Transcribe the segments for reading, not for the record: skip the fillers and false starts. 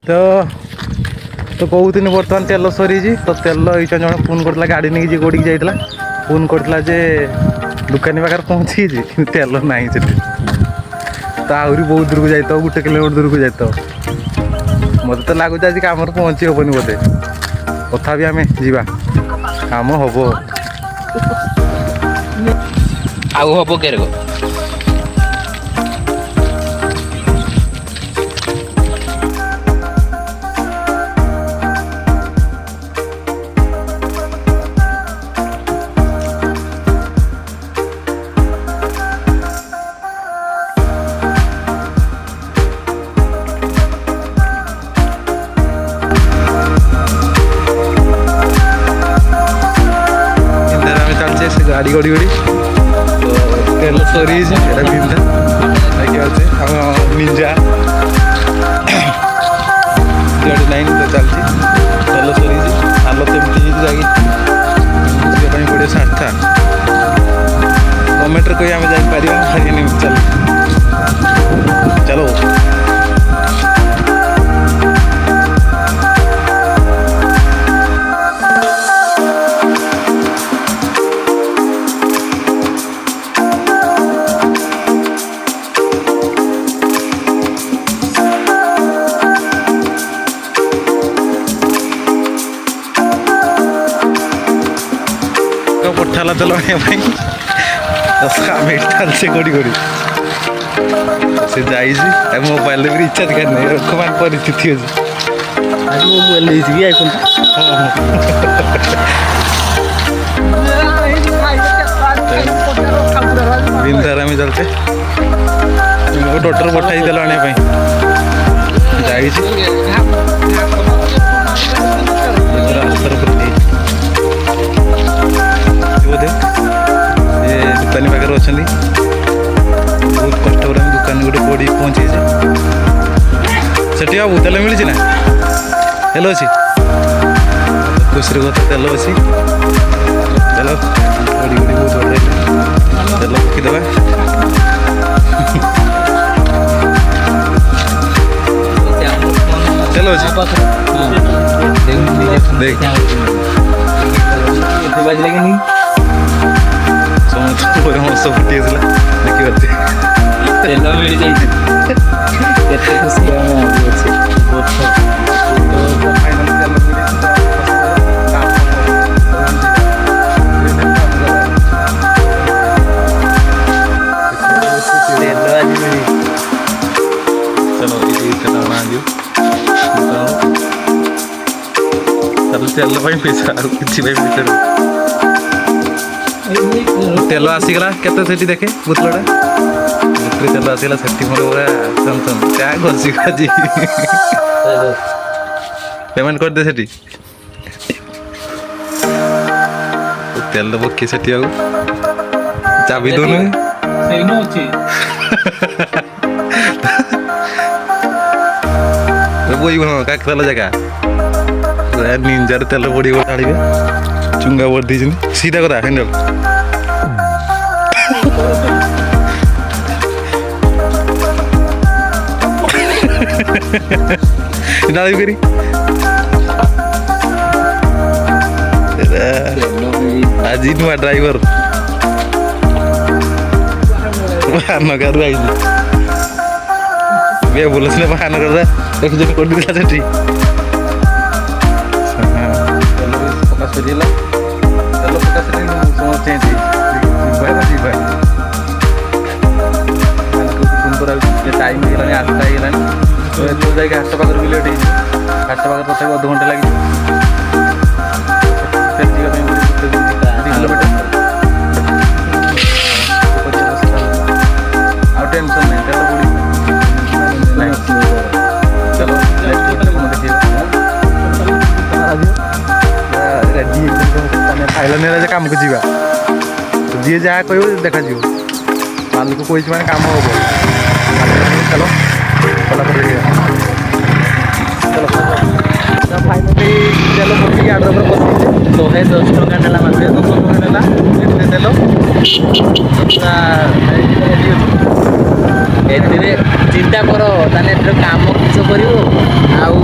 तो तो कहूनी बर्तमान तेल सरी तो तेल ये जन फोन करता गाड़ी नहीं जी कौटिक जाइला फोन करता जे दुकानी पाखे पहुँची तेल ना से तो आहरी बहुत दूर को जाता 1 किलोमीटर दूर को जाता मत तो लगुच आज कम पहुँची हेनी बोधे तथा भी आम जा कम हम आउ हम के गाड़ी गड़ी गड़ी तो तेल सरी बिंदा निंजा नाइन तो चलती तेल सरी हालत एमती जाकि पड़े साठा गवर्नमेंट कही आम जापर चल चलो पठाला तेल आने से गोड़ी गोड़ी से जाइए मोबाइल भी रिचार्ज करने रकमान परिस्थिति आज मोबाइल आईफोन बिंदार आम चलते डॉक्टर पठाई तेल आने बोधे दुकानी पाखे अच्छा बहुत कष्ट दुकान गोटे पड़ी पहुँची से बाबू तेल मिली ना तेल अच्छी खुशी कथा तेल अच्छी तेल गड़ी गड़ी बहुत तेल पकईदे तेल अच्छी देख समस्त हस फुटी देखिए तेल मिल जाए चलो तेल पैसा किसी पैसा तेल आसीगला के देखे बुतलटा बुतरी तेल आसगला से मोर पूरा सम क्या घसी खजी पेमेंट कर दे से तेल पक्की से चाबी दोनों बोई बना का तेल जगह निंजार तेल पड़ी ढाड़े चुंगा बोर्ड दी सीधा करा हैंडल डाली करी आज नुआ ड्राइवर बाहर कर बोल बाहर कर एक जन कर दिला सेठी पकाश कर तेल पकाश चेंज टाइम है 8टा है तो जाए हाट पाखे भी लेट हाट पाखे तथा 2 घंटा लगे आ टेंशन नहीं तेल पड़ी चलो फाइल काम को जीवा जी जहाँ कह देखा मालिक को कही काम हम चलो चलो फाइनाली तेल पकड़ गाड़ी बस 110 टଙ୍କା नेला मात्र 200 ଟଙ୍କା ନେଲା ତେଲ ଏଥିରେ ଚିନ୍ତା କର ତାହେଲେ ଏଥିରେ କାମ କିସ କରିବ ଆଉ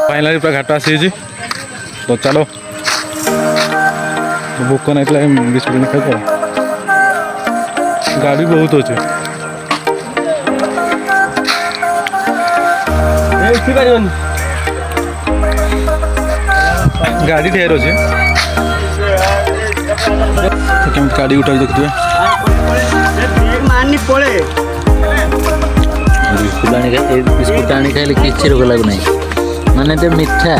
फाइनाली पूरा घाट आसी तो चलो भोक नहीं बिस्कुट नहीं खाई गाड़ी बहुत अच्छे गाड़ी ढेर अच्छे तो गाड़ी उठा देखते बिस्कुट आनी खाइले किसी रोग लगुना माने तो मिठा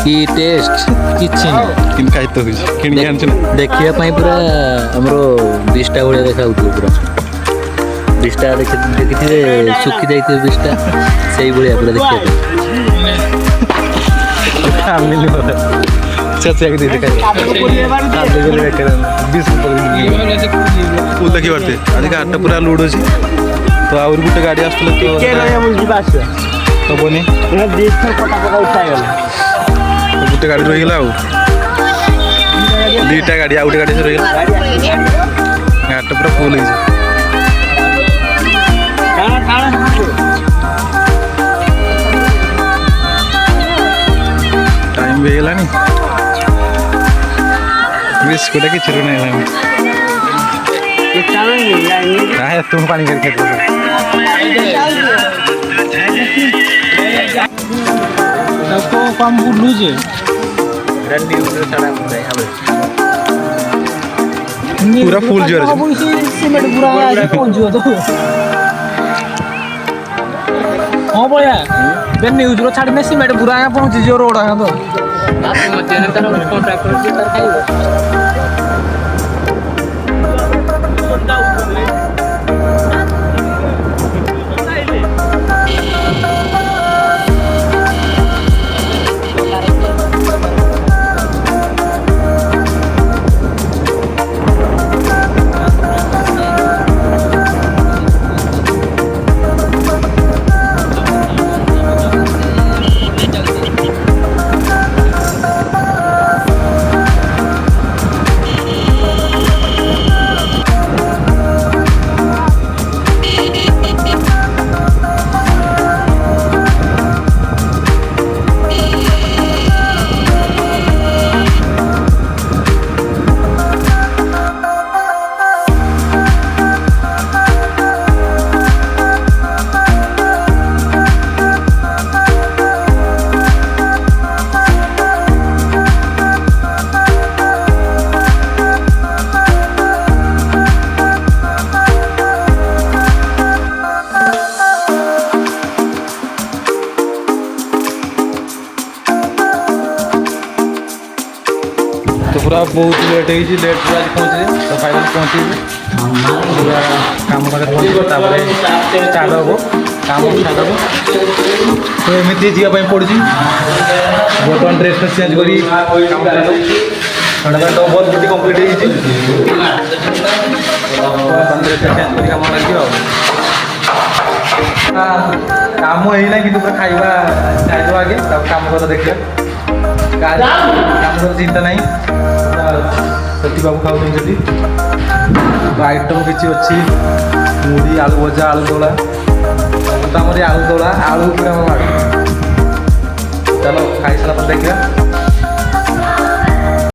कि टेस्ट किसी किन खाई तो देखिए पूरा हमरो 20टा भाया देखा पूरा 20टा देखिए सुखी जाइए 20टा से भाया पूरा देखिए फुल देखी पारते आज घाटा पूरा लुड अच्छी तो आउर गोटे गाड़ी आसुला तो हबनी गोटे गाड़ी रहीगला दुईटा गाड़ी आउ गोटे गाड़ी से रहीगला घाटा पूरा फुल है टाइम भी गलानी बिस्कुट किसी नहीं तुम पानी करके कम बुझे पूरा फुल जोर हाँ भाया न्यूज रो छाड़ी सीमेंट पूरा पहुंची जो रोड है तो पूरा बहुत लेट है लेट पूरा पहुँचे तो फाइनल पहुँचे पूरा काम पाखे पहुँचे स्टार्ट हम काम स्टार्ट हम तो एमती जावाई पड़ी बर्तमान ड्रेस चेंज कर double duty complete dress change कर काम लगे काम होना कि पूरा खाଇବା चाहिए आगे काम कर देखिए काम कर चिंता नहीं सती बाबू खाऊ आइटम किसी अच्छी मुढ़ी आलू भजा आलू दौड़ा सब आलू दौड़ा आलू पूरा चलो खाई सारा देखिए